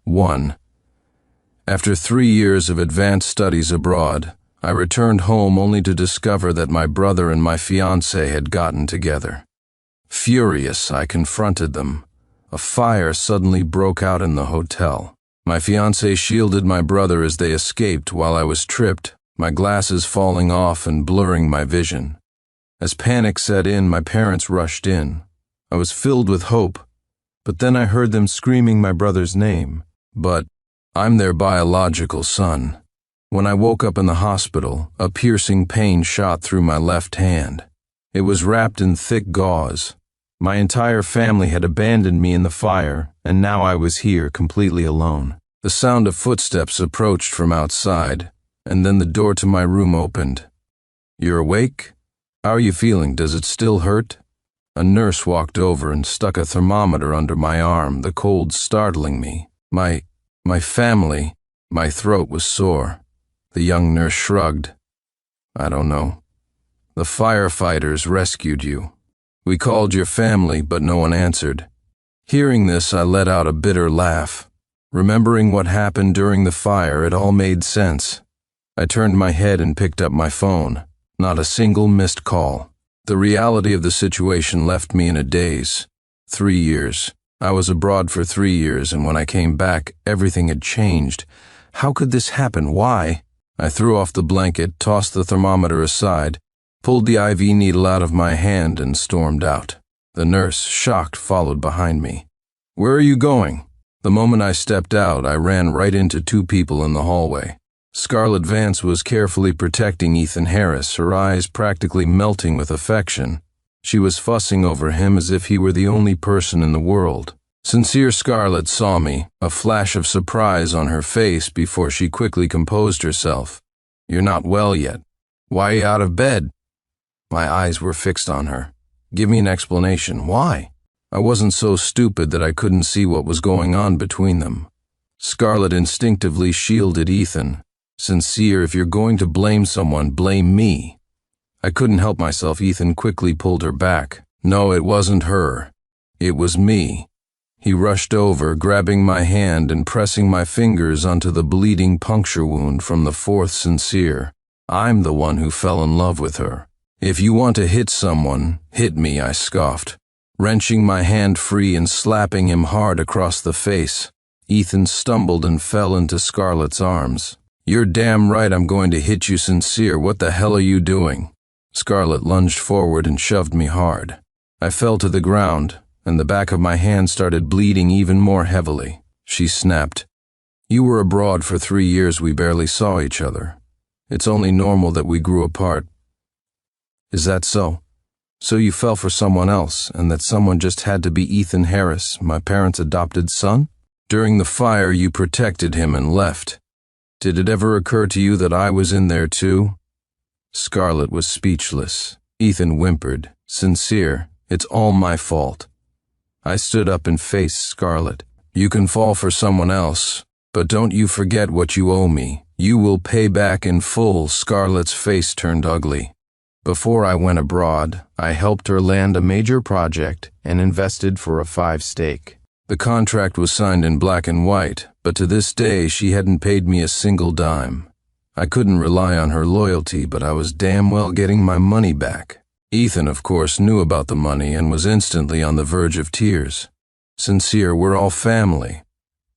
1. After 3 years of advanced studies abroad, I returned home only to discover that my brother and my fiancée had gotten together. Furious, I confronted them. A fire suddenly broke out in the hotel. My fiancée shielded my brother as they escaped while I was tripped, my glasses falling off and blurring my vision. As panic set in, my parents rushed in. I was filled with hope, but then I heard them screaming my brother's name. But I'm their biological son. When I woke up in the hospital, a piercing pain shot through my left hand. It was wrapped in thick gauze. My entire family had abandoned me in the fire, and now I was here completely alone. The sound of footsteps approached from outside, and then the door to my room opened. "You're awake? How are you feeling? Does it still hurt?" A nurse walked over and stuck a thermometer under my arm, the cold startling me. My family, my throat was sore. The young nurse shrugged. "I don't know. The firefighters rescued you. We called your family, but no one answered." Hearing this, I let out a bitter laugh. Remembering what happened during the fire, it all made sense. I turned my head and picked up my phone. Not a single missed call. The reality of the situation left me in a daze. 3 years. I was abroad for 3 years, and when I came back, everything had changed. How could this happen? Why? I threw off the blanket, tossed the thermometer aside, pulled the IV needle out of my hand, and stormed out. The nurse, shocked, followed behind me. "Where are you going?" The moment I stepped out, I ran right into 2 people in the hallway. Scarlett Vance was carefully protecting Ethan Harris, her eyes practically melting with affection. She was fussing over him as if he were the only person in the world. Sincere Scarlett saw me, a flash of surprise on her face before she quickly composed herself. "You're not well yet. Why are you out of bed?" My eyes were fixed on her. "Give me an explanation. Why?" I wasn't so stupid that I couldn't see what was going on between them. Scarlett instinctively shielded Ethan. "Sincere, if you're going to blame someone, blame me." I couldn't help myself. Ethan quickly pulled her back. "No, it wasn't her. It was me." He rushed over, grabbing my hand and pressing my fingers onto the bleeding puncture wound from the 4th Sincere. "I'm the one who fell in love with her. If you want to hit someone, hit me," I scoffed, wrenching my hand free and slapping him hard across the face. Ethan stumbled and fell into Scarlett's arms. "You're damn right I'm going to hit you, Sincere. What the hell are you doing?" Scarlett lunged forward and shoved me hard. I fell to the ground, and the back of my hand started bleeding even more heavily. She snapped, "You were abroad for 3 years. We barely saw each other. It's only normal that we grew apart." "Is that so? So you fell for someone else, and that someone just had to be Ethan Harris, my parents' adopted son? During the fire, you protected him and left. Did it ever occur to you that I was in there too?" Scarlett was speechless. Ethan whimpered, "Sincere, it's all my fault." I stood up and faced Scarlett. "You can fall for someone else, but don't you forget what you owe me. You will pay back in full." Scarlett's face turned ugly. "Before I went abroad, I helped her land a major project and invested for a 5 stake. The contract was signed in black and white, but to this day she hadn't paid me a single dime. I couldn't rely on her loyalty, but I was damn well getting my money back." Ethan, of course, knew about the money and was instantly on the verge of tears. "Sincere, we're all family.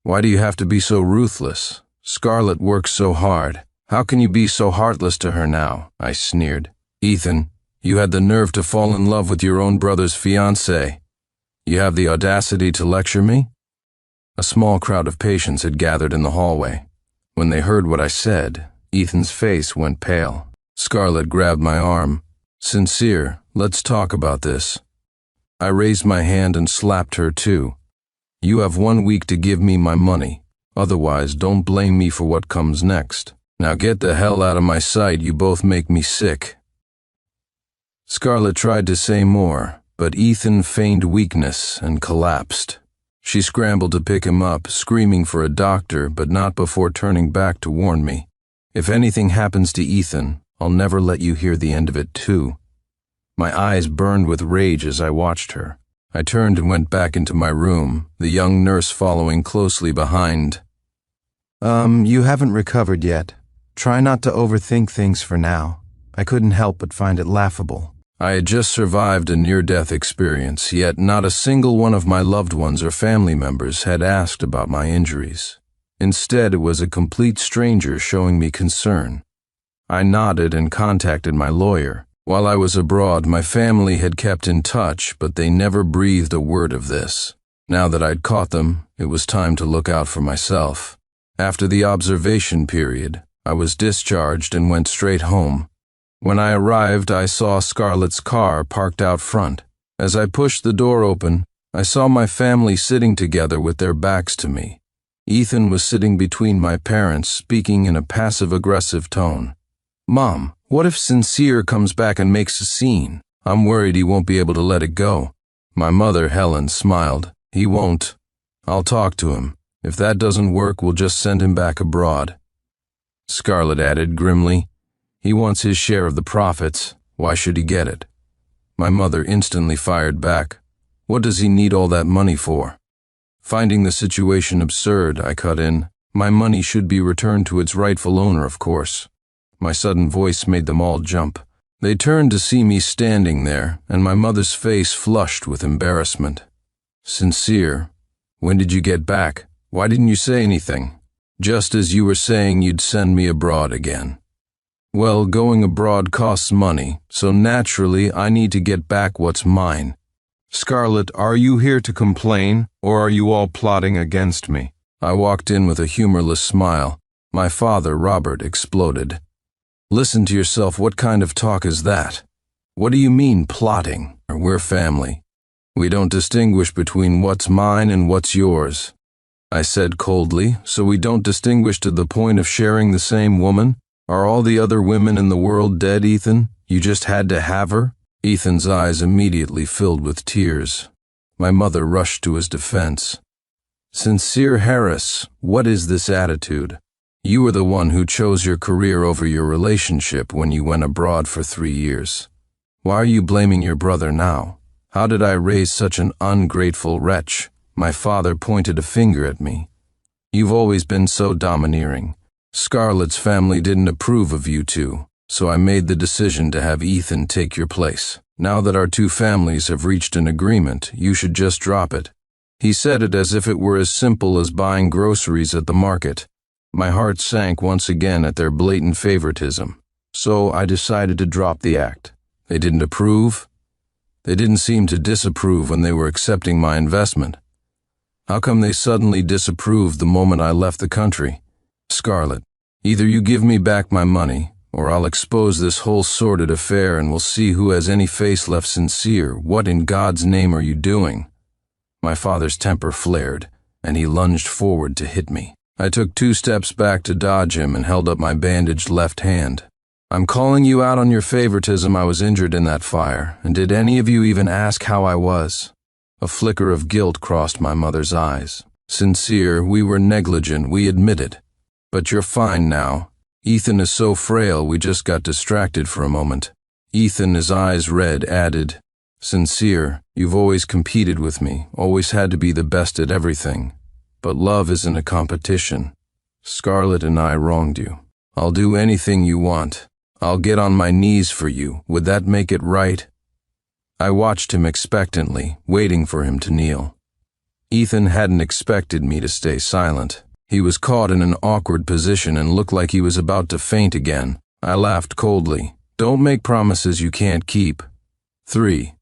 Why do you have to be so ruthless? Scarlett works so hard. How can you be so heartless to her now?" I sneered. "Ethan, you had the nerve to fall in love with your own brother's fiancée. You have the audacity to lecture me?" A small crowd of patients had gathered in the hallway. When they heard what I said, Ethan's face went pale. Scarlett grabbed my arm. "Sincere, let's talk about this." I raised my hand and slapped her too. "You have 1 week to give me my money. Otherwise, don't blame me for what comes next. Now get the hell out of my sight. You both make me sick." Scarlett tried to say more, but Ethan feigned weakness and collapsed. She scrambled to pick him up, screaming for a doctor, but not before turning back to warn me. "If anything happens to Ethan, I'll never let you hear the end of it too." My eyes burned with rage as I watched her. I turned and went back into my room, the young nurse following closely behind. You haven't recovered yet. Try not to overthink things for now. I couldn't help but find it laughable. I had just survived a near-death experience, yet not a single one of my loved ones or family members had asked about my injuries. Instead, it was a complete stranger showing me concern. I nodded and contacted my lawyer. While I was abroad, my family had kept in touch, but they never breathed a word of this. Now that I'd caught them, it was time to look out for myself. After the observation period, I was discharged and went straight home. When I arrived, I saw Scarlett's car parked out front. As I pushed the door open, I saw my family sitting together with their backs to me. Ethan was sitting between my parents, speaking in a passive-aggressive tone. "Mom, what if Sincere comes back and makes a scene? I'm worried he won't be able to let it go." My mother, Helen, smiled. "He won't. I'll talk to him. If that doesn't work, we'll just send him back abroad." Scarlett added grimly, "He wants his share of the profits. Why should he get it?" My mother instantly fired back. "What does he need all that money for?" Finding the situation absurd, I cut in. "My money should be returned to its rightful owner, of course." My sudden voice made them all jump. They turned to see me standing there, and my mother's face flushed with embarrassment. "Sincere, when did you get back? Why didn't you say anything? Just as you were saying you'd send me abroad again." "Well, going abroad costs money, so naturally I need to get back what's mine." "Scarlett, are you here to complain, or are you all plotting against me?" I walked in with a humorless smile. My father, Robert, exploded. "Listen to yourself, what kind of talk is that? What do you mean, plotting? We're family. We don't distinguish between what's mine and what's yours." I said coldly, "So we don't distinguish to the point of sharing the same woman? Are all the other women in the world dead, Ethan? You just had to have her?" Ethan's eyes immediately filled with tears. My mother rushed to his defense. "Sincere Harris, what is this attitude? You were the one who chose your career over your relationship when you went abroad for 3 years. Why are you blaming your brother now? How did I raise such an ungrateful wretch?" My father pointed a finger at me. "You've always been so domineering. Scarlett's family didn't approve of you two, so I made the decision to have Ethan take your place. Now that our two families have reached an agreement, you should just drop it." He said it as if it were as simple as buying groceries at the market. My heart sank once again at their blatant favoritism, so I decided to drop the act. They didn't approve. They didn't seem to disapprove when they were accepting my investment. How come they suddenly disapproved the moment I left the country? "Scarlett, either you give me back my money, or I'll expose this whole sordid affair and we'll see who has any face left sincere. What in God's name are you doing?" My father's temper flared, and he lunged forward to hit me. I took 2 steps back to dodge him and held up my bandaged left hand. "I'm calling you out on your favoritism. I was injured in that fire, and did any of you even ask how I was?" A flicker of guilt crossed my mother's eyes. "Sincere, we were negligent, we admit it. But you're fine now. Ethan is so frail, we just got distracted for a moment." Ethan, his eyes red, added, "Sincere, you've always competed with me, always had to be the best at everything. But love isn't a competition. Scarlett and I wronged you. I'll do anything you want. I'll get on my knees for you. Would that make it right?" I watched him expectantly, waiting for him to kneel. Ethan hadn't expected me to stay silent. He was caught in an awkward position and looked like he was about to faint again. I laughed coldly. "Don't make promises you can't keep." 3.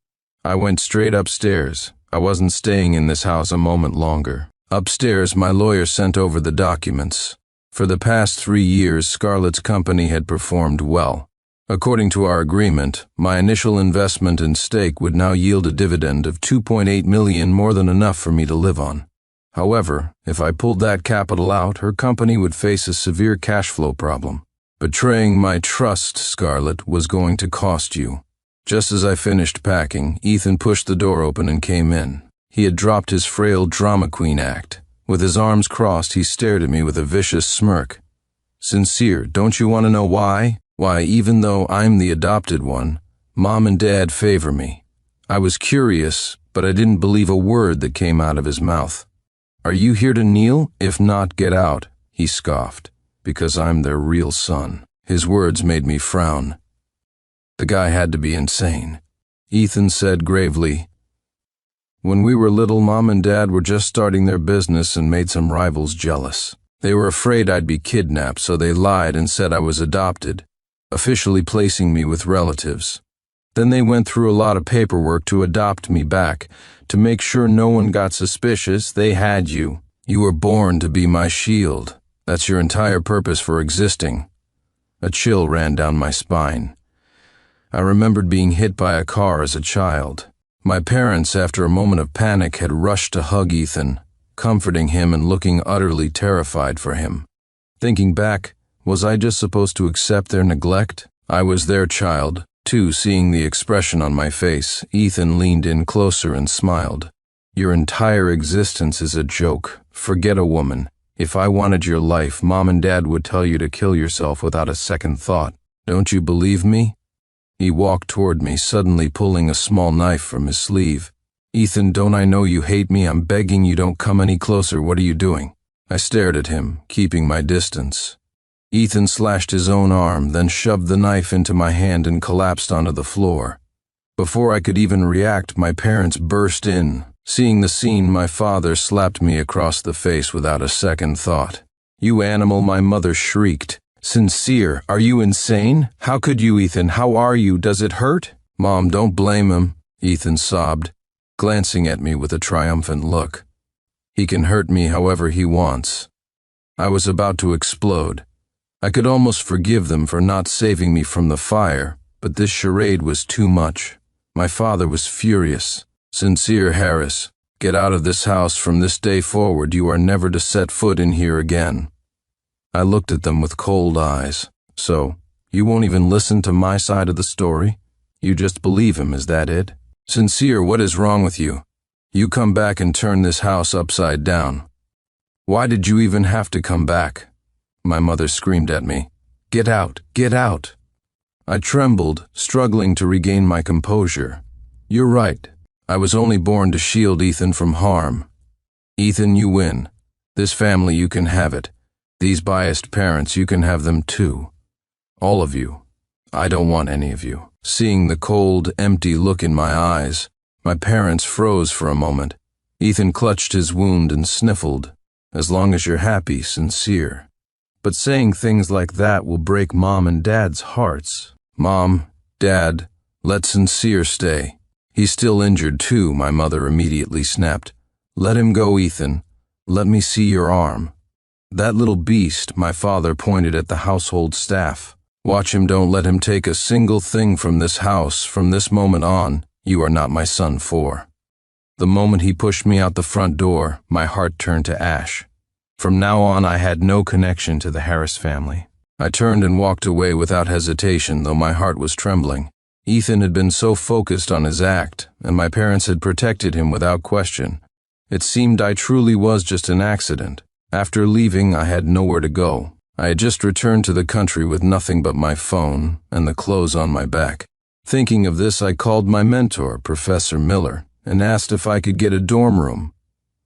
I went straight upstairs. I wasn't staying in this house a moment longer. Upstairs, my lawyer sent over the documents. For the past 3 years, Scarlett's company had performed well. According to our agreement, my initial investment and stake would now yield a dividend of $2.8 million, more than enough for me to live on. However, if I pulled that capital out, her company would face a severe cash flow problem. Betraying my trust, Scarlett, was going to cost you. Just as I finished packing, Ethan pushed the door open and came in. He had dropped his frail drama queen act. With his arms crossed, he stared at me with a vicious smirk. "Sincere, don't you want to know why? Why, even though I'm the adopted one, Mom and Dad favor me. I was curious, but I didn't believe a word that came out of his mouth. "Are you here to kneel? If not, get out," he scoffed, "because I'm their real son." His words made me frown. The guy had to be insane. Ethan said gravely, "When we were little, Mom and Dad were just starting their business and made some rivals jealous. They were afraid I'd be kidnapped, so they lied and said I was adopted, officially placing me with relatives. Then they went through a lot of paperwork to adopt me back. To make sure no one got suspicious, they had you. You were born to be my shield. That's your entire purpose for existing." A chill ran down my spine. I remembered being hit by a car as a child. My parents, after a moment of panic, had rushed to hug Ethan, comforting him and looking utterly terrified for him. Thinking back, was I just supposed to accept their neglect? I was their child, too. Seeing the expression on my face, Ethan leaned in closer and smiled. "Your entire existence is a joke. Forget a woman. If I wanted your life, Mom and Dad would tell you to kill yourself without a second thought. Don't you believe me?" He walked toward me, suddenly pulling a small knife from his sleeve. "Ethan, don't I know you hate me? I'm begging you, don't come any closer. What are you doing?" I stared at him, keeping my distance. Ethan slashed his own arm, then shoved the knife into my hand and collapsed onto the floor. Before I could even react, my parents burst in. Seeing the scene, my father slapped me across the face without a second thought. "You animal," my mother shrieked. "Sincere, are you insane? How could you, Ethan? How are you? Does it hurt?" "Mom, don't blame him," Ethan sobbed, glancing at me with a triumphant look. "He can hurt me however he wants." I was about to explode. I could almost forgive them for not saving me from the fire, but this charade was too much. My father was furious. "Sincere, Harris, get out of this house. From this day forward, you are never to set foot in here again." I looked at them with cold eyes. "So, you won't even listen to my side of the story? You just believe him, is that it? Sincere, what is wrong with you? You come back and turn this house upside down. Why did you even have to come back?" My mother screamed at me. "Get out! Get out!" I trembled, struggling to regain my composure. "You're right. I was only born to shield Ethan from harm. Ethan, you win. This family, you can have it. These biased parents, you can have them too. All of you. I don't want any of you." Seeing the cold, empty look in my eyes, my parents froze for a moment. Ethan clutched his wound and sniffled. "As long as you're happy, Sincere. But saying things like that will break Mom and Dad's hearts." "Mom, Dad, let Sincere stay. He's still injured too," my mother immediately snapped. "Let him go, Ethan. Let me see your arm." "That little beast," my father pointed at the household staff. "Watch him, don't let him take a single thing from this house. From this moment on, you are not my son for." The moment he pushed me out the front door, my heart turned to ash. From now on, I had no connection to the Harris family. I turned and walked away without hesitation, though my heart was trembling. Ethan had been so focused on his act, and my parents had protected him without question. It seemed I truly was just an accident. After leaving, I had nowhere to go. I had just returned to the country with nothing but my phone and the clothes on my back. Thinking of this, I called my mentor, Professor Miller, and asked if I could get a dorm room.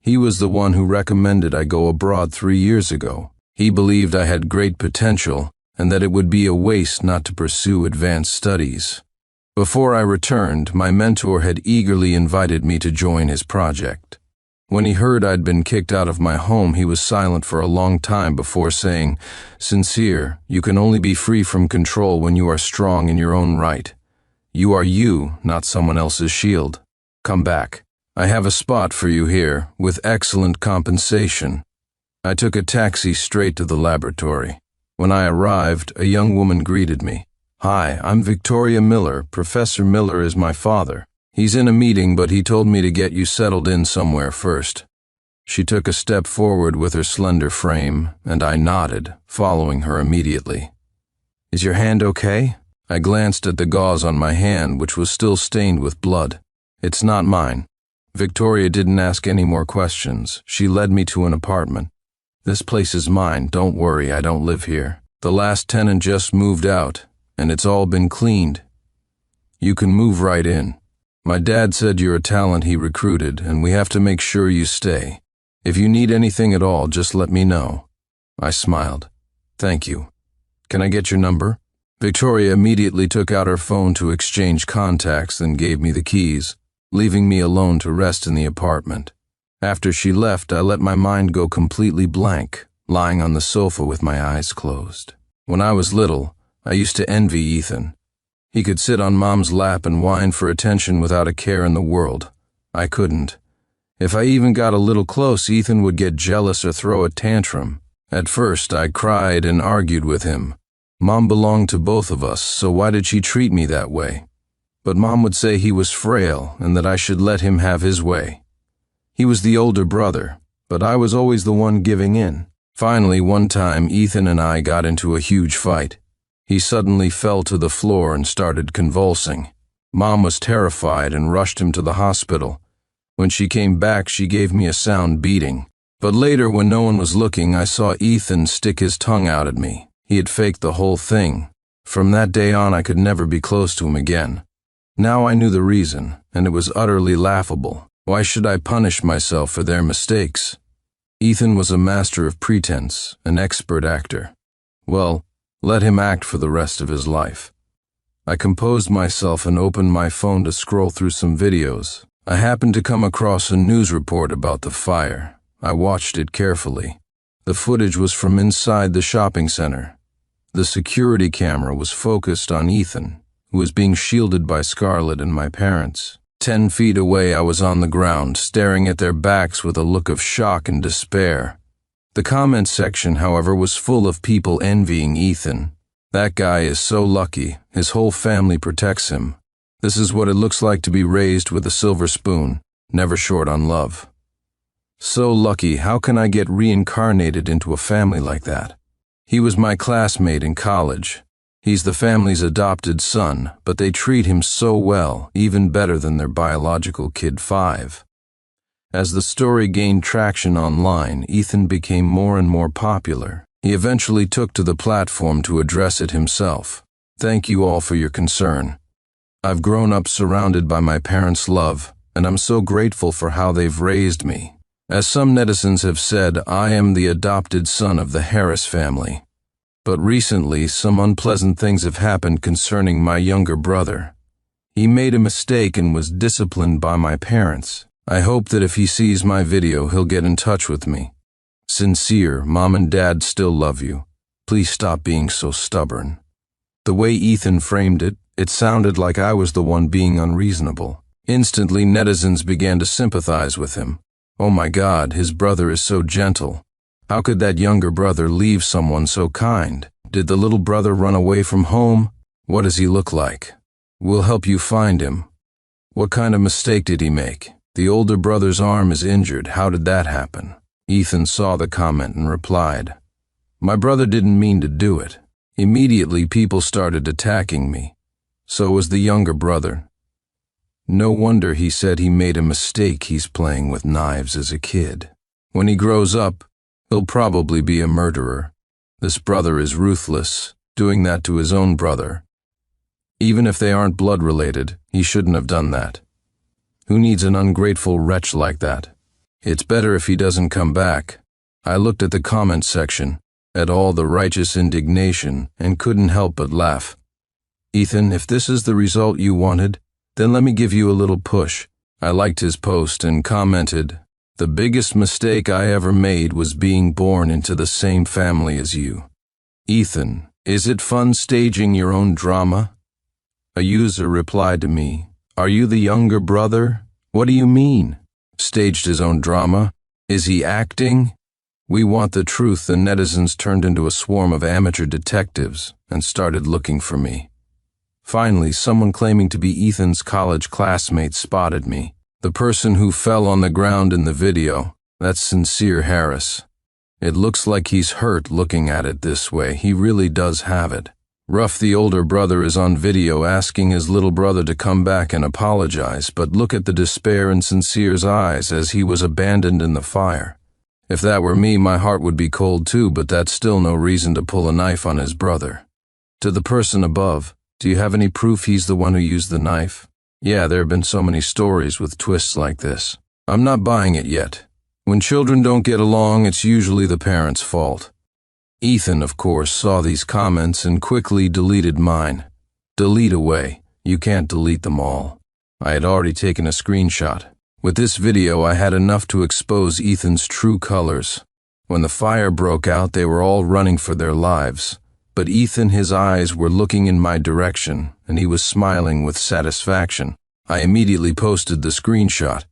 He was the one who recommended I go abroad 3 years ago. He believed I had great potential and that it would be a waste not to pursue advanced studies. Before I returned, my mentor had eagerly invited me to join his project. When he heard I'd been kicked out of my home, he was silent for a long time before saying, "Sincere, you can only be free from control when you are strong in your own right. You are you, not someone else's shield. Come back. I have a spot for you here, with excellent compensation." I took a taxi straight to the laboratory. When I arrived, a young woman greeted me. "Hi, I'm Victoria Miller. Professor Miller is my father. He's in a meeting, but he told me to get you settled in somewhere first." She took a step forward with her slender frame, and I nodded, following her immediately. "Is your hand okay?" I glanced at the gauze on my hand, which was still stained with blood. "It's not mine." Victoria didn't ask any more questions. She led me to an apartment. "This place is mine. Don't worry, I don't live here. The last tenant just moved out, and it's all been cleaned. You can move right in." My dad said you're a talent he recruited, and we have to make sure you stay. If you need anything at all, just let me know." I smiled. "Thank you. Can I get your number?" Victoria immediately took out her phone to exchange contacts, then gave me the keys, leaving me alone to rest in the apartment. After she left, I let my mind go completely blank, lying on the sofa with my eyes closed. When I was little, I used to envy Ethan. He could sit on Mom's lap and whine for attention without a care in the world. I couldn't. If I even got a little close, Ethan would get jealous or throw a tantrum. At first, I cried and argued with him. Mom belonged to both of us, so why did she treat me that way? But Mom would say he was frail and that I should let him have his way. He was the older brother, but I was always the one giving in. Finally, one time, Ethan and I got into a huge fight. He suddenly fell to the floor and started convulsing. Mom was terrified and rushed him to the hospital. When she came back, she gave me a sound beating. But later, when no one was looking, I saw Ethan stick his tongue out at me. He had faked the whole thing. From that day on, I could never be close to him again. Now I knew the reason, and it was utterly laughable. Why should I punish myself for their mistakes? Ethan was a master of pretense, an expert actor. Well, let him act for the rest of his life. I composed myself and opened my phone to scroll through some videos. I happened to come across a news report about the fire. I watched it carefully. The footage was from inside the shopping center. The security camera was focused on Ethan, who was being shielded by Scarlett and my parents. 10 feet away, I was on the ground, staring at their backs with a look of shock and despair. The comment section, however, was full of people envying Ethan. "That guy is so lucky. His whole family protects him. This is what it looks like to be raised with a silver spoon, never short on love. So lucky, how can I get reincarnated into a family like that? He was my classmate in college. He's the family's adopted son, but they treat him so well, even better than their biological kid 5. As the story gained traction online, Ethan became more and more popular. He eventually took to the platform to address it himself. "Thank you all for your concern. I've grown up surrounded by my parents' love, and I'm so grateful for how they've raised me. As some netizens have said, I am the adopted son of the Harris family. But recently, some unpleasant things have happened concerning my younger brother. He made a mistake and was disciplined by my parents. I hope that if he sees my video, he'll get in touch with me. Sincere, Mom and Dad still love you. Please stop being so stubborn." The way Ethan framed it, it sounded like I was the one being unreasonable. Instantly, netizens began to sympathize with him. Oh my God, his brother is so gentle. How could that younger brother leave someone so kind? Did the little brother run away from home? What does he look like? We'll help you find him. What kind of mistake did he make? The older brother's arm is injured. How did that happen? Ethan saw the comment and replied, "My brother didn't mean to do it." Immediately, people started attacking me. So was the younger brother. No wonder he said he made a mistake. He's playing with knives as a kid. When he grows up, he'll probably be a murderer. This brother is ruthless, doing that to his own brother. Even if they aren't blood related, he shouldn't have done that. Who needs an ungrateful wretch like that? It's better if he doesn't come back. I looked at the comment section, at all the righteous indignation, and couldn't help but laugh. Ethan, if this is the result you wanted, then let me give you a little push. I liked his post and commented, "The biggest mistake I ever made was being born into the same family as you." Ethan, is it fun staging your own drama? A user replied to me, "Are you the younger brother? What do you mean? Staged his own drama? Is he acting?" We want the truth. The netizens turned into a swarm of amateur detectives and started looking for me. Finally, someone claiming to be Ethan's college classmate spotted me. The person who fell on the ground in the video, that's Sincere Harris. It looks like he's hurt looking at it this way. He really does have it. Ruff, the older brother, is on video asking his little brother to come back and apologize, but look at the despair in Sincere's eyes as he was abandoned in the fire. If that were me, my heart would be cold too, but that's still no reason to pull a knife on his brother. To the person above, do you have any proof he's the one who used the knife? Yeah, there have been so many stories with twists like this. I'm not buying it yet. When children don't get along, it's usually the parents' fault. Ethan, of course, saw these comments and quickly deleted mine. Delete away. You can't delete them all. I had already taken a screenshot. With this video, I had enough to expose Ethan's true colors. When the fire broke out, they were all running for their lives. But Ethan, his eyes were looking in my direction, and he was smiling with satisfaction. I immediately posted the screenshot.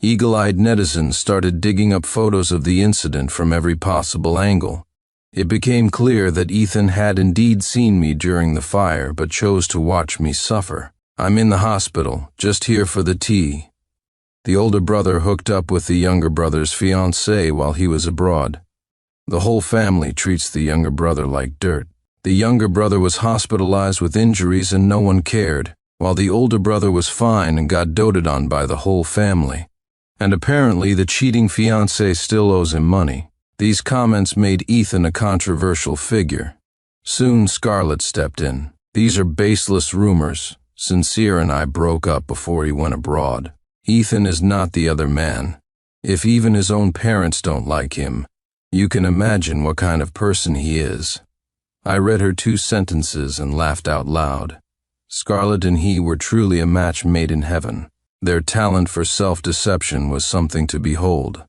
Eagle-eyed netizens started digging up photos of the incident from every possible angle. It became clear that Ethan had indeed seen me during the fire, but chose to watch me suffer. I'm in the hospital, just here for the tea. The older brother hooked up with the younger brother's fiancée while he was abroad. The whole family treats the younger brother like dirt. The younger brother was hospitalized with injuries and no one cared, while the older brother was fine and got doted on by the whole family. And apparently the cheating fiancé still owes him money. These comments made Ethan a controversial figure. Soon Scarlett stepped in. These are baseless rumors. Sincere and I broke up before he went abroad. Ethan is not the other man. If even his own parents don't like him, you can imagine what kind of person he is. I read her 2 sentences and laughed out loud. Scarlett and he were truly a match made in heaven. Their talent for self-deception was something to behold.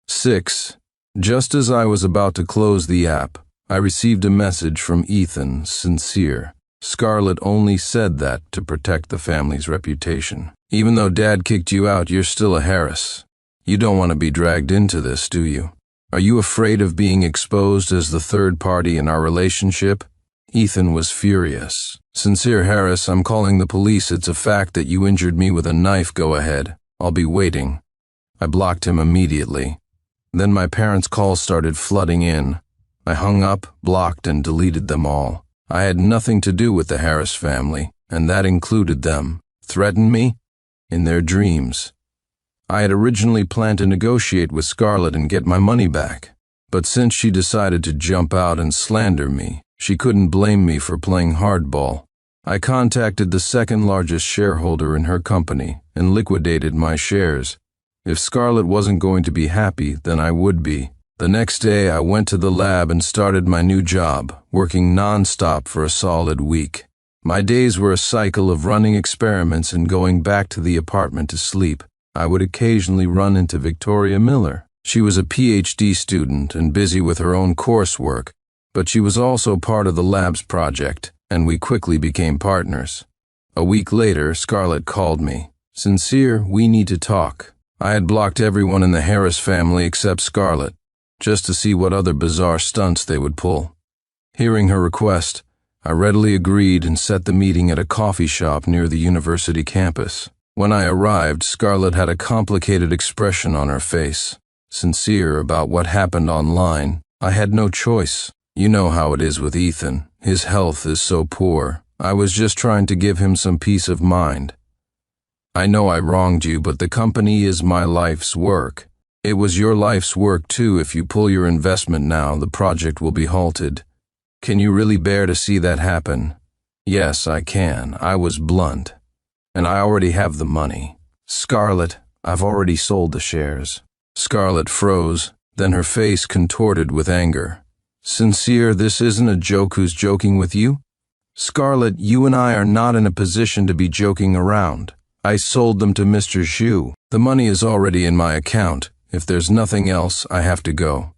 6. Just as I was about to close the app, I received a message from Ethan, Sincere. Scarlett only said that to protect the family's reputation. Even though Dad kicked you out, you're still a Harris. You don't want to be dragged into this, do you? Are you afraid of being exposed as the third party in our relationship? Ethan was furious. Sincere Harris, I'm calling the police. It's a fact that you injured me with a knife. Go ahead. I'll be waiting. I blocked him immediately. Then my parents' calls started flooding in. I hung up, blocked, and deleted them all. I had nothing to do with the Harris family, and that included them. Threaten me? In their dreams. I had originally planned to negotiate with Scarlett and get my money back, but since she decided to jump out and slander me, she couldn't blame me for playing hardball. I contacted the second largest shareholder in her company and liquidated my shares. If Scarlett wasn't going to be happy, then I would be. The next day, I went to the lab and started my new job, working non-stop for a solid week. My days were a cycle of running experiments and going back to the apartment to sleep. I would occasionally run into Victoria Miller. She was a PhD student and busy with her own coursework, but she was also part of the lab's project, and we quickly became partners. A week later, Scarlett called me. Sincere, we need to talk. I had blocked everyone in the Harris family except Scarlett, just to see what other bizarre stunts they would pull. Hearing her request, I readily agreed and set the meeting at a coffee shop near the university campus. When I arrived, Scarlett had a complicated expression on her face. Sincere about what happened online, I had no choice. You know how it is with Ethan. His health is so poor. I was just trying to give him some peace of mind. I know I wronged you, but the company is my life's work. It was your life's work too. If you pull your investment now, the project will be halted. Can you really bear to see that happen? Yes, I can. I was blunt. And I already have the money. Scarlett, I've already sold the shares. Scarlett froze, then her face contorted with anger. Sincere, this isn't a joke. Who's joking with you? Scarlett, you and I are not in a position to be joking around. I sold them to Mr. Zhu. The money is already in my account. If there's nothing else, I have to go.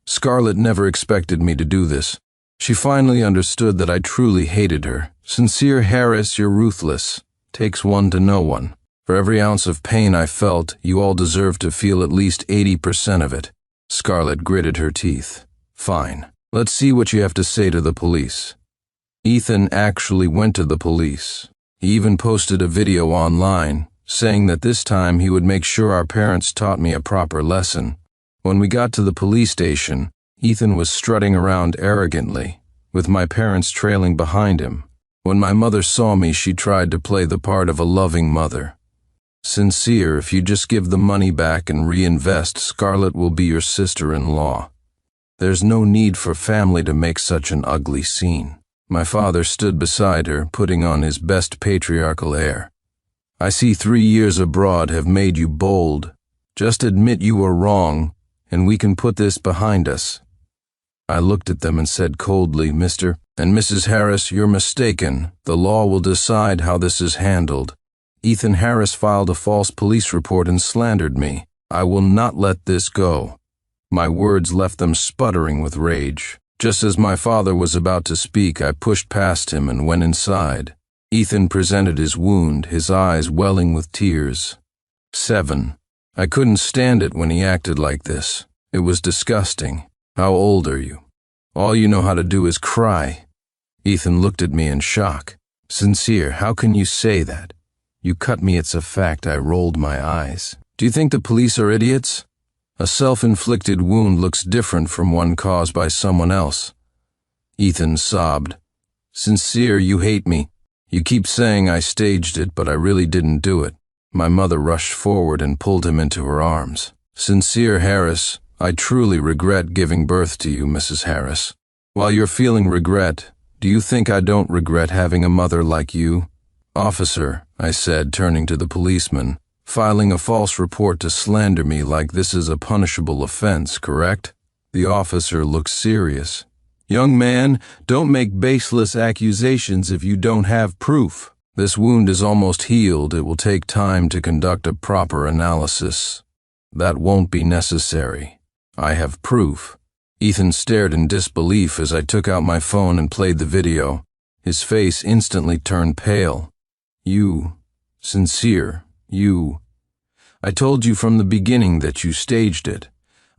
Scarlett never expected me to do this. She finally understood that I truly hated her. Sincere Harris, you're ruthless. Takes one to know one. For every ounce of pain I felt, you all deserve to feel at least 80% of it. Scarlett gritted her teeth. Fine. Let's see what you have to say to the police. Ethan actually went to the police. He even posted a video online, saying that this time he would make sure our parents taught me a proper lesson. When we got to the police station, Ethan was strutting around arrogantly, with my parents trailing behind him. When my mother saw me, she tried to play the part of a loving mother. Sincere, if you just give the money back and reinvest, Scarlett will be your sister-in-law. There's no need for family to make such an ugly scene. My father stood beside her, putting on his best patriarchal air. I see 3 years abroad have made you bold. Just admit you were wrong, and we can put this behind us." I looked at them and said coldly, "Mr. and Mrs. Harris, you're mistaken. The law will decide how this is handled. Ethan Harris filed a false police report and slandered me. I will not let this go." My words left them sputtering with rage. Just as my father was about to speak, I pushed past him and went inside. Ethan presented his wound, his eyes welling with tears. 7. I couldn't stand it when he acted like this. It was disgusting. "How old are you? All you know how to do is cry." Ethan looked at me in shock. "Sincere, how can you say that? You cut me, it's a fact." I rolled my eyes. "Do you think the police are idiots? A self-inflicted wound looks different from one caused by someone else." Ethan sobbed. "Sincere, you hate me. You keep saying I staged it, but I really didn't do it." My mother rushed forward and pulled him into her arms. "Sincere Harris, I truly regret giving birth to you, Mrs. Harris. While you're feeling regret, do you think I don't regret having a mother like you?" "Officer," I said, turning to the policeman, "filing a false report to slander me like this is a punishable offense, correct?" The officer looked serious. "Young man, don't make baseless accusations if you don't have proof. This wound is almost healed. It will take time to conduct a proper analysis." "That won't be necessary. I have proof." Ethan stared in disbelief as I took out my phone and played the video. His face instantly turned pale. "You, Sincere, you. I told you from the beginning that you staged it.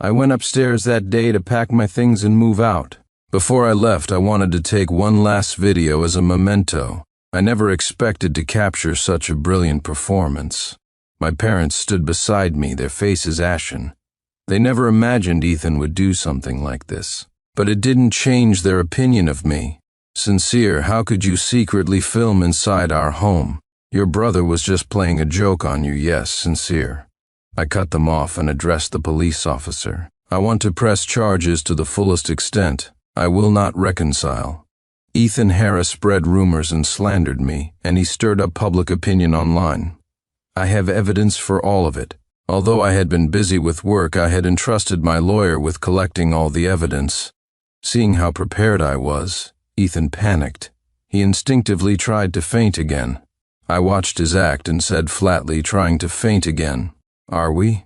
I went upstairs that day to pack my things and move out. Before I left, I wanted to take one last video as a memento. I never expected to capture such a brilliant performance." My parents stood beside me, their faces ashen. They never imagined Ethan would do something like this. But it didn't change their opinion of me. "Sincere, how could you secretly film inside our home? Your brother was just playing a joke on you, yes, Sincere." I cut them off and addressed the police officer. "I want to press charges to the fullest extent. I will not reconcile. Ethan Harris spread rumors and slandered me, and he stirred up public opinion online. I have evidence for all of it. Although I had been busy with work, I had entrusted my lawyer with collecting all the evidence." Seeing how prepared I was, Ethan panicked. He instinctively tried to faint again. I watched his act and said flatly, trying to faint again, "Are we?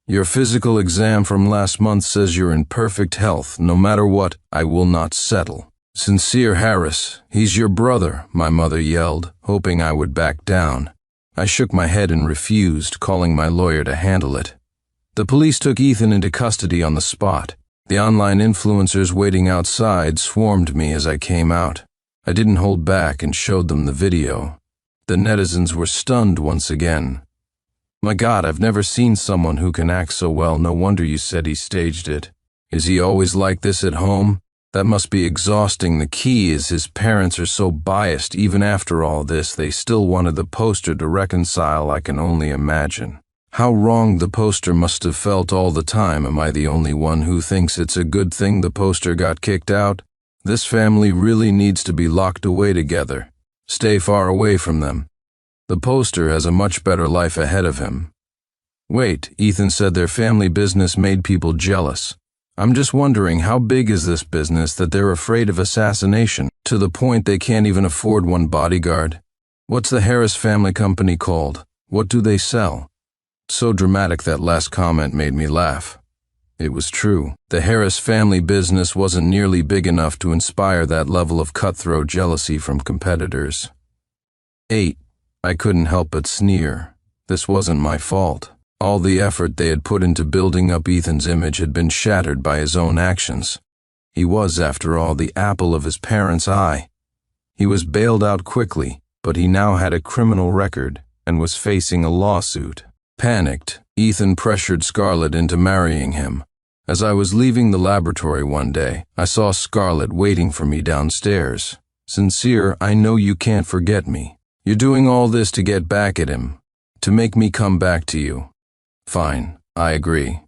Your physical exam from last month says you're in perfect health. No matter what, I will not settle." "Sincere Harris, he's your brother," my mother yelled, hoping I would back down. I shook my head and refused, calling my lawyer to handle it. The police took Ethan into custody on the spot. The online influencers waiting outside swarmed me as I came out. I didn't hold back and showed them the video. The netizens were stunned once again. "My God, I've never seen someone who can act so well. No wonder you said he staged it. Is he always like this at home? That must be exhausting. The key is his parents are so biased. Even after all this, they still wanted the poster to reconcile. I can only imagine. How wrong the poster must have felt all the time. Am I the only one who thinks it's a good thing the poster got kicked out? This family really needs to be locked away together. Stay far away from them. The poster has a much better life ahead of him." "Wait, Ethan said their family business made people jealous. I'm just wondering, how big is this business that they're afraid of assassination, to the point they can't even afford one bodyguard? What's the Harris family company called? What do they sell?" So dramatic that last comment made me laugh. It was true. The Harris family business wasn't nearly big enough to inspire that level of cutthroat jealousy from competitors. 8. I couldn't help but sneer. This wasn't my fault. All the effort they had put into building up Ethan's image had been shattered by his own actions. He was, after all, the apple of his parents' eye. He was bailed out quickly, but he now had a criminal record and was facing a lawsuit. Panicked, Ethan pressured Scarlett into marrying him. As I was leaving the laboratory one day, I saw Scarlett waiting for me downstairs. "Sincere, I know you can't forget me. You're doing all this to get back at him, to make me come back to you." "Fine, I agree.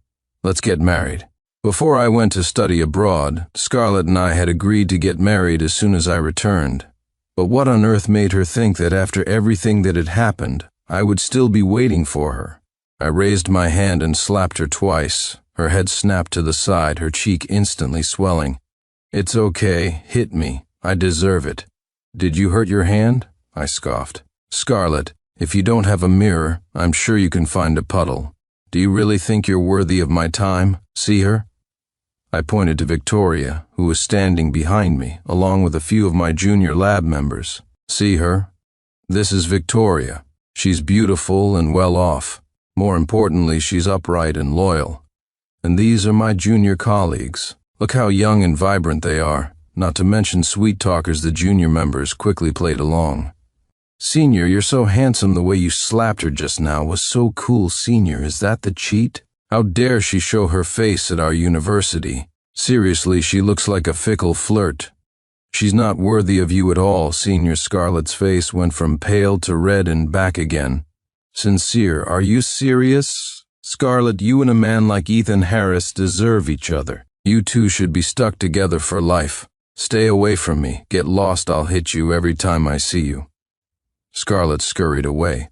Let's get married." Before I went to study abroad, Scarlett and I had agreed to get married as soon as I returned. But what on earth made her think that after everything that had happened, I would still be waiting for her. I raised my hand and slapped her twice. Her head snapped to the side, her cheek instantly swelling. It's okay, hit me. I deserve it. Did you hurt your hand? I scoffed. Scarlett, if you don't have a mirror, I'm sure you can find a puddle. Do you really think you're worthy of my time? See her? I pointed to Victoria, who was standing behind me, along with a few of my junior lab members. See her? This is Victoria. She's beautiful and well off. More importantly, she's upright and loyal. And these are my junior colleagues. Look how young and vibrant they are, not to mention sweet talkers the junior members quickly played along. Senior, you're so handsome. The way you slapped her just now was so cool. Senior, is that the cheat? How dare she show her face at our university? Seriously, she looks like a fickle flirt. She's not worthy of you at all. Senior Scarlett's face went from pale to red and back again. Sincere, are you serious? Scarlett, you and a man like Ethan Harris deserve each other. You two should be stuck together for life. Stay away from me. Get lost. I'll hit you every time I see you. Scarlett scurried away.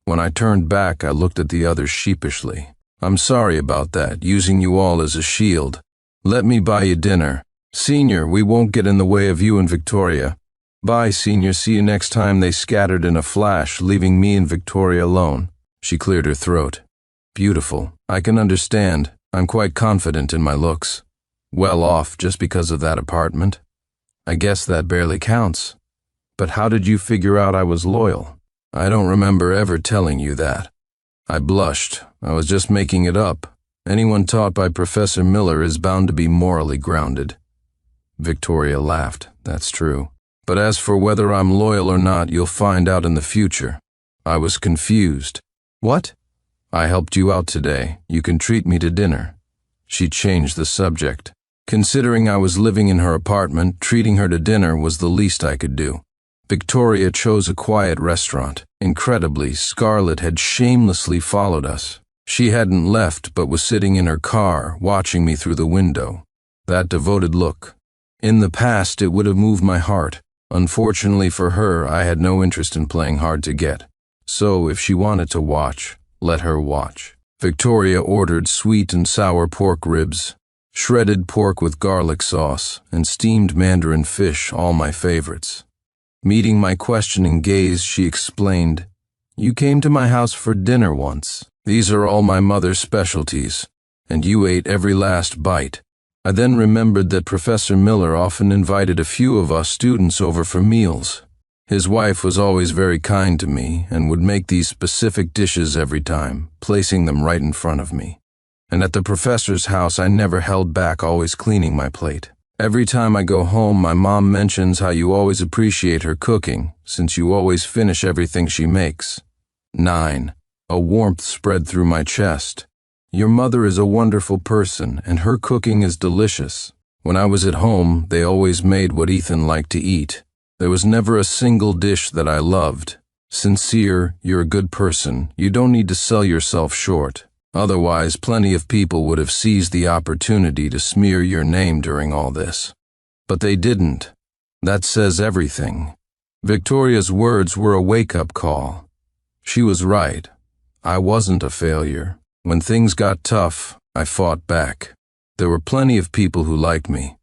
When I turned back, I looked at the others sheepishly. I'm sorry about that, using you all as a shield. Let me buy you dinner. Senior, we won't get in the way of you and Victoria. Bye, Senior. See you next time. They scattered in a flash, leaving me and Victoria alone. She cleared her throat. Beautiful. I can understand. I'm quite confident in my looks. Well off just because of that apartment. I guess that barely counts. But how did you figure out I was loyal? I don't remember ever telling you that. I blushed. I was just making it up. Anyone taught by Professor Miller is bound to be morally grounded. Victoria laughed. That's true. But as for whether I'm loyal or not, you'll find out in the future. I was confused. What? I helped you out today. You can treat me to dinner. She changed the subject. Considering I was living in her apartment, treating her to dinner was the least I could do. Victoria chose a quiet restaurant. Incredibly, Scarlett had shamelessly followed us. She hadn't left but was sitting in her car, watching me through the window. That devoted look. In the past, it would have moved my heart. Unfortunately for her, I had no interest in playing hard to get. So, if she wanted to watch, let her watch. Victoria ordered sweet and sour pork ribs, shredded pork with garlic sauce, and steamed mandarin fish, all my favorites. Meeting my questioning gaze, she explained, You came to my house for dinner once. These are all my mother's specialties, and you ate every last bite. I then remembered that Professor Miller often invited a few of us students over for meals. His wife was always very kind to me and would make these specific dishes every time, placing them right in front of me. And at the professor's house, I never held back, always cleaning my plate. Every time I go home, my mom mentions how you always appreciate her cooking, since you always finish everything she makes. 9. A warmth spread through my chest. Your mother is a wonderful person, and her cooking is delicious. When I was at home, they always made what Ethan liked to eat. There was never a single dish that I loved. Sincere, you're a good person. You don't need to sell yourself short. Otherwise, plenty of people would have seized the opportunity to smear your name during all this. But they didn't. That says everything. Victoria's words were a wake-up call. She was right. I wasn't a failure. When things got tough, I fought back. There were plenty of people who liked me.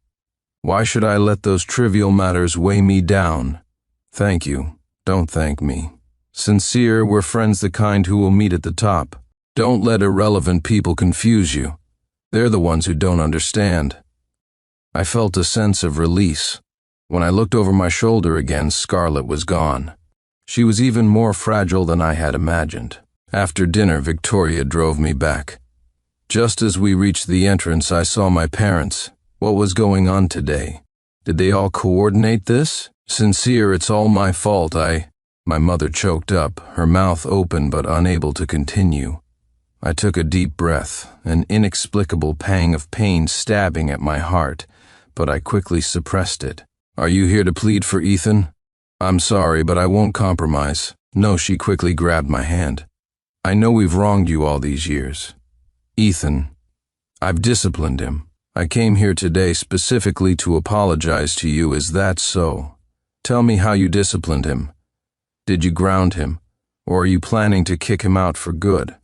Why should I let those trivial matters weigh me down? Thank you. Don't thank me. Sincere, we're friends, the kind who will meet at the top. Don't let irrelevant people confuse you. They're the ones who don't understand. I felt a sense of release. When I looked over my shoulder again, Scarlett was gone. She was even more fragile than I had imagined. After dinner, Victoria drove me back. Just as we reached the entrance, I saw my parents. What was going on today? Did they all coordinate this? Sincere, it's all my fault. My mother choked up, her mouth open but unable to continue. I took a deep breath, an inexplicable pang of pain stabbing at my heart, but I quickly suppressed it. Are you here to plead for Ethan? I'm sorry, but I won't compromise. No, she quickly grabbed my hand. I know we've wronged you all these years. Ethan, I've disciplined him. I came here today specifically to apologize to you. Is that so? Tell me how you disciplined him. Did you ground him? Or are you planning to kick him out for good?"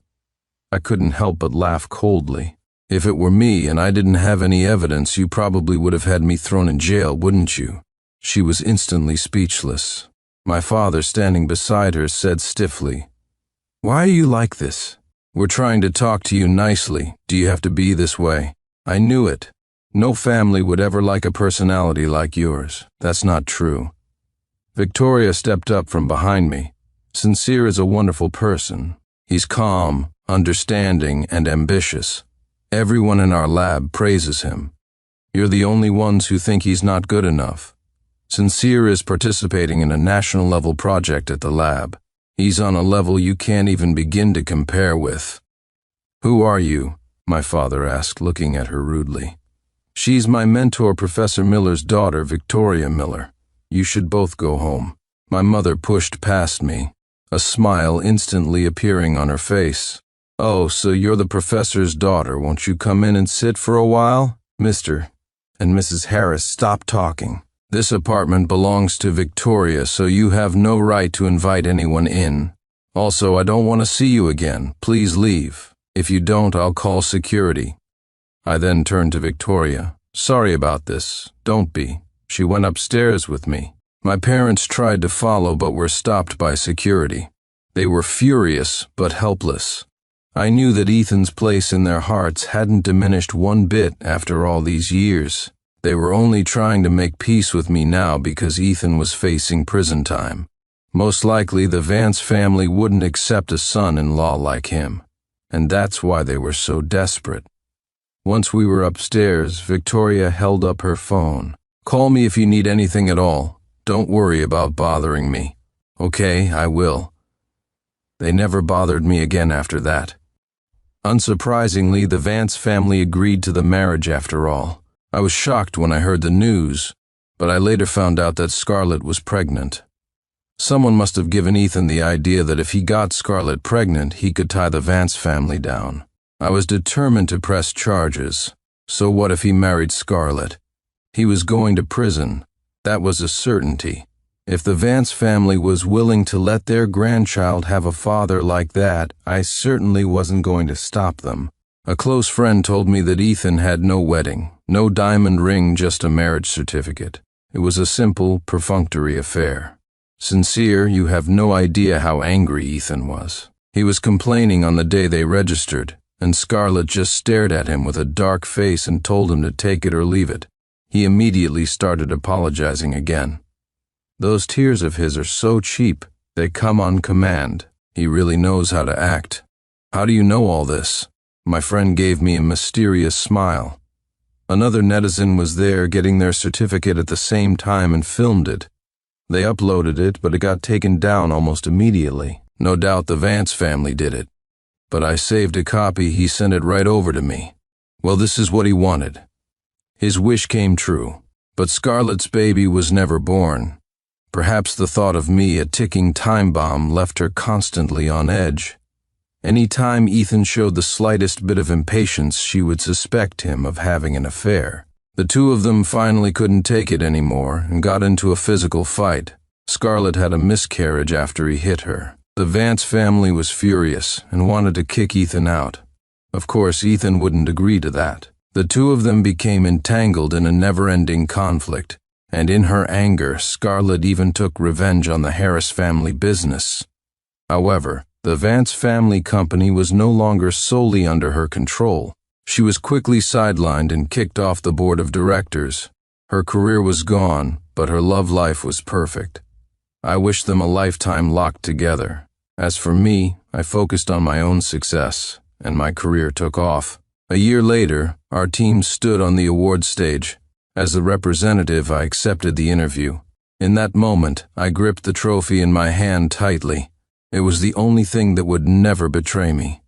I couldn't help but laugh coldly. "If it were me and I didn't have any evidence, you probably would have had me thrown in jail, wouldn't you?" She was instantly speechless. My father, standing beside her, said stiffly, "Why are you like this? We're trying to talk to you nicely. Do you have to be this way?" I knew it. No family would ever like a personality like yours. That's not true. Victoria stepped up from behind me. "Sincere is a wonderful person. He's calm, understanding, and ambitious. Everyone in our lab praises him. You're the only ones who think he's not good enough. Sincere is participating in a national-level project at the lab. He's on a level you can't even begin to compare with." "Who are you?" my father asked, looking at her rudely. "She's my mentor, Professor Miller's daughter, Victoria Miller. You should both go home." My mother pushed past me, a smile instantly appearing on her face. "Oh, so you're the professor's daughter. Won't you come in and sit for a while?" "Mr. and Mrs. Harris, stop talking. This apartment belongs to Victoria, so you have no right to invite anyone in. Also, I don't want to see you again. Please leave. If you don't, I'll call security." I then turned to Victoria. "Sorry about this. Don't be." She went upstairs with me. My parents tried to follow but were stopped by security. They were furious but helpless. I knew that Ethan's place in their hearts hadn't diminished one bit after all these years. They were only trying to make peace with me now because Ethan was facing prison time. Most likely the Vance family wouldn't accept a son-in-law like him, and that's why they were so desperate. Once we were upstairs, Victoria held up her phone. "Call me if you need anything at all. Don't worry about bothering me." "Okay, I will." They never bothered me again after that. Unsurprisingly, the Vance family agreed to the marriage after all. I was shocked when I heard the news, but I later found out that Scarlett was pregnant. Someone must have given Ethan the idea that if he got Scarlett pregnant, he could tie the Vance family down. I was determined to press charges. So what if he married Scarlett? He was going to prison. That was a certainty. If the Vance family was willing to let their grandchild have a father like that, I certainly wasn't going to stop them. A close friend told me that Ethan had no wedding, no diamond ring, just a marriage certificate. It was a simple, perfunctory affair. Sincere, you have no idea how angry Ethan was. He was complaining on the day they registered, and Scarlett just stared at him with a dark face and told him to take it or leave it. He immediately started apologizing again. Those tears of his are so cheap, they come on command. He really knows how to act. "How do you know all this?" My friend gave me a mysterious smile. Another netizen was there getting their certificate at the same time and filmed it. They uploaded it, but it got taken down almost immediately. No doubt the Vance family did it. But I saved a copy. He sent it right over to me. Well, this is what he wanted. His wish came true, but Scarlett's baby was never born. Perhaps the thought of me, a ticking time bomb, left her constantly on edge. Any time Ethan showed the slightest bit of impatience, she would suspect him of having an affair. The two of them finally couldn't take it anymore and got into a physical fight. Scarlett had a miscarriage after he hit her. The Vance family was furious and wanted to kick Ethan out. Of course, Ethan wouldn't agree to that. The two of them became entangled in a never-ending conflict, and in her anger, Scarlett even took revenge on the Harris family business. However, the Vance family company was no longer solely under her control. She was quickly sidelined and kicked off the board of directors. Her career was gone, but her love life was perfect. I wished them a lifetime locked together. As for me, I focused on my own success, and my career took off. A year later, our team stood on the award stage. As the representative, I accepted the interview. In that moment, I gripped the trophy in my hand tightly. It was the only thing that would never betray me.